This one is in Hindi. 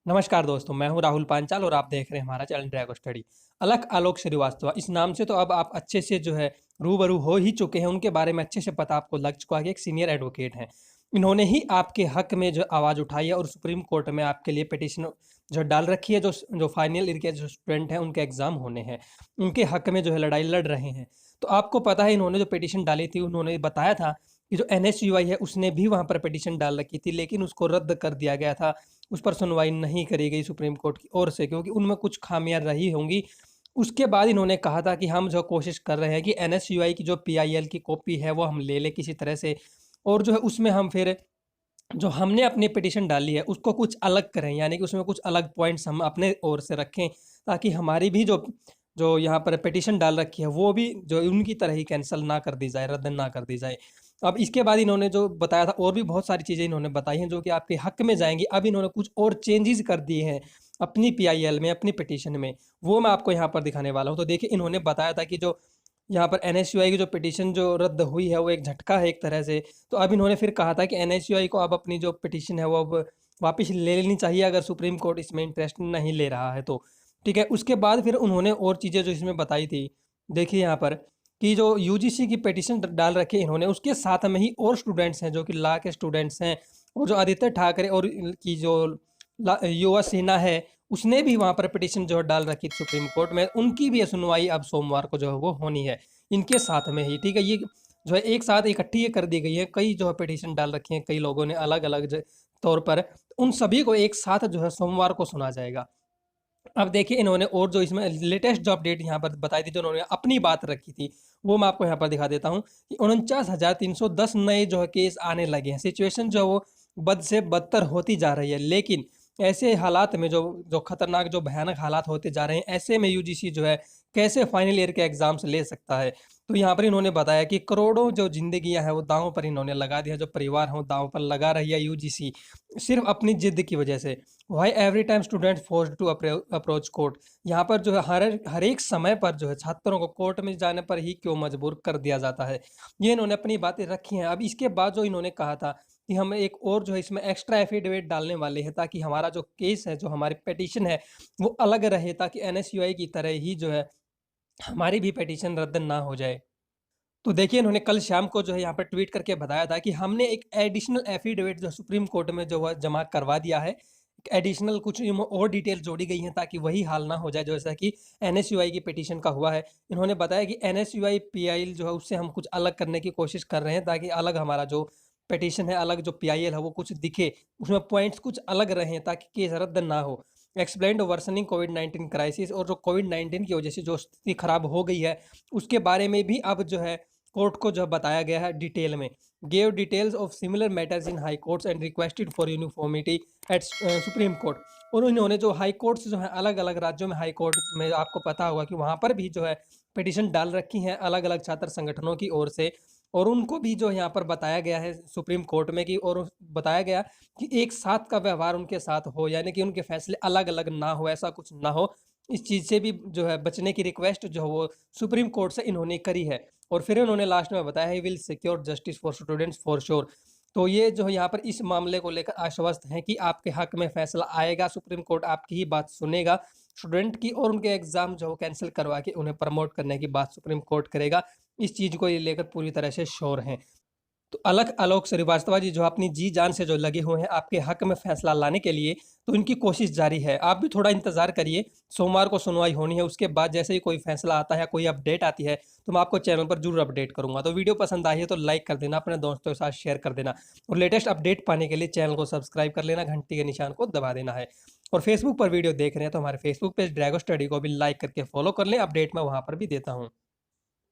नमस्कार दोस्तों, मैं हूं राहुल पांचाल और आप देख रहे हैं हमारा चैनल ड्रैगो स्टडी। अलख आलोक श्रीवास्तव, इस नाम से तो अब आप अच्छे से रूबरू हो ही चुके हैं। उनके बारे में अच्छे से पता आपको लग चुका है कि एक सीनियर एडवोकेट हैं। इन्होंने ही आपके हक में जो आवाज़ उठाई है और सुप्रीम कोर्ट में आपके लिए पिटिशन जो डाल रखी है। जो जो फाइनल ईयर के जो स्टूडेंट हैं उनके एग्ज़ाम होने हैं, उनके हक में लड़ाई लड़ रहे हैं। तो आपको पता है इन्होंने जो पिटिशन डाली थी, उन्होंने बताया था कि जो एनएसयूआई है उसने भी वहाँ पर पिटिशन डाल रखी थी, लेकिन उसको रद्द कर दिया गया था। उस पर सुनवाई नहीं करी गई सुप्रीम कोर्ट की ओर से, क्योंकि उनमें कुछ खामियां रही होंगी। उसके बाद इन्होंने कहा था कि हम जो कोशिश कर रहे हैं कि एनएसयूआई की जो पीआईएल की कॉपी है वो हम ले लें किसी तरह से, और उसमें हम फिर जो हमने अपनी पिटिशन डाली है उसको कुछ अलग करें, यानी कि उसमें कुछ अलग पॉइंट्स हम अपने ओर से रखें, ताकि हमारी भी जो जो यहाँ पर पिटिशन डाल रखी है वो भी जो उनकी तरह ही कैंसिल ना कर दी जाए, रद्द ना कर दी जाए। अब इसके बाद इन्होंने जो बताया था, और भी बहुत सारी चीज़ें इन्होंने बताई हैं जो कि आपके हक में जाएंगी। अब इन्होंने कुछ और चेंजेस कर दिए हैं अपनी पीआईएल में, अपनी पिटिशन में, वो मैं आपको यहाँ पर दिखाने वाला हूँ। तो देखिए, इन्होंने बताया था कि जो यहाँ पर एनएसयूआई की जो पिटिशन जो रद्द हुई है वो एक झटका है एक तरह से। तो अब इन्होंने फिर कहा था कि एनएसयूआई को अब अपनी जो पिटिशन है वो अब वापस ले लेनी चाहिए, अगर सुप्रीम कोर्ट इसमें इंटरेस्ट नहीं ले रहा है तो। ठीक है, उसके बाद फिर उन्होंने और चीज़ें जो इसमें बताई थी, देखिए यहाँ पर कि जो यूजीसी की पिटिशन डाल रखी है इन्होंने, उसके साथ में ही और स्टूडेंट्स हैं जो कि लॉ के स्टूडेंट्स हैं, और जो आदित्य ठाकरे और की जो युवा सेना है उसने भी वहाँ पर पिटिशन डाल रखी थी सुप्रीम कोर्ट में। उनकी भी सुनवाई अब सोमवार को वो होनी है इनके साथ में ही। ठीक है, ये एक साथ इकट्ठी ये कर दी गई है। कई पिटिशन डाल रखी हैं कई लोगों ने अलग अलग तौर पर, उन सभी को एक साथ सोमवार को सुना जाएगा। अब देखिए, इन्होंने और जो इसमें लेटेस्ट जो अपडेट यहाँ पर बताई थी, जो उन्होंने अपनी बात रखी थी, वो मैं आपको यहाँ पर दिखा देता हूँ कि 49,310 नए केस आने लगे हैं। सिचुएशन वो बद से बदतर होती जा रही है, लेकिन ऐसे हालात में जो खतरनाक जो भयानक हालात होते जा रहे हैं, ऐसे में यूजीसी कैसे फाइनल ईयर के एग्जाम्स ले सकता है। तो यहाँ पर इन्होंने बताया कि करोड़ों जो जिंदगियां हैं वो दांव पर इन्होंने लगा दिया, जो परिवार हो दांव पर लगा रही है यूजीसी, सिर्फ अपनी जिद की वजह से। Why every time student forced to approach court, यहाँ पर हर एक समय पर छात्रों को कोर्ट में जाने पर ही क्यों मजबूर कर दिया जाता है। ये इन्होंने अपनी बातें रखी हैं। अब इसके बाद जो इन्होंने कहा था कि हम एक और इसमें एक्स्ट्रा एफिडेविट डालने वाले हैं, ताकि हमारा जो केस है, जो हमारी पिटीशन है, वो अलग रहे, ताकि एनएसयूआई की तरह ही हमारी भी पिटीशन रद्द ना हो जाए। तो देखिए, इन्होंने कल शाम को यहाँ पर ट्वीट करके बताया था कि हमने एक एडिशनल एफिडेविट जो सुप्रीम कोर्ट में जमा करवा दिया है। एडिशनल कुछ और डिटेल जोड़ी गई हैं, ताकि वही हाल ना हो जाए जैसा कि एनएसयूआई की पिटीशन का हुआ है। इन्होंने बताया कि एनएसयूआई पीआईएल उससे हम कुछ अलग करने की कोशिश कर रहे हैं, ताकि अलग हमारा जो पिटीशन है, अलग जो पीआईएल है वो कुछ दिखे, उसमें पॉइंट्स कुछ अलग रहें, ताकि केस रद्द ना हो। एक्सप्लेन्ड वर्सनिंग कोविड-19 क्राइसिस, और जो कोविड-19 की वजह से जो स्थिति खराब हो गई है उसके बारे में भी अब कोर्ट को बताया गया है डिटेल में। Gave details of similar matters in high courts and requested for uniformity at supreme court. और इन्होंने जो हाई कोर्ट्स है अलग अलग राज्यों में, हाई कोर्ट में आपको पता होगा कि वहाँ पर भी पिटिशन डाल रखी हैं अलग अलग छात्र संगठनों की ओर से, और उनको भी यहाँ पर बताया गया है सुप्रीम कोर्ट में कि, और बताया गया कि एक साथ का व्यवहार उनके साथ हो, यानी कि उनके फैसले अलग अलग ना हो, ऐसा कुछ ना हो। इस चीज़ से भी बचने की रिक्वेस्ट वो सुप्रीम कोर्ट से इन्होंने करी है। और फिर उन्होंने लास्ट में बताया है, will secure justice for students for sure. तो ये यहाँ पर इस मामले को लेकर आश्वस्त हैं कि आपके हक में फैसला आएगा, सुप्रीम कोर्ट आपकी ही बात सुनेगा। स्टूडेंट की और उनके एग्जाम कैंसिल करवा के उन्हें प्रमोट करने की बात सुप्रीम कोर्ट करेगा। इस चीज़ को ये लेकर पूरी तरह से श्योर हैं। तो अलख आलोक श्रीवास्तव जी अपनी जी जान से लगे हुए हैं आपके हक में फैसला लाने के लिए, तो इनकी कोशिश जारी है। आप भी थोड़ा इंतजार करिए, सोमवार को सुनवाई होनी है। उसके बाद जैसे ही कोई फैसला आता है, कोई अपडेट आती है, तो मैं आपको चैनल पर जरूर अपडेट करूंगा। तो वीडियो पसंद आई है तो लाइक कर देना, अपने दोस्तों के साथ शेयर कर देना, और लेटेस्ट अपडेट पाने के लिए चैनल को सब्सक्राइब कर लेना, घंटी के निशान को दबा देना है। और फेसबुक पर वीडियो देख रहे हैं तो हमारे फेसबुक पेज ड्रैगो स्टडी को भी लाइक करके फॉलो कर लें, अपडेट मैं वहाँ पर भी देता हूँ।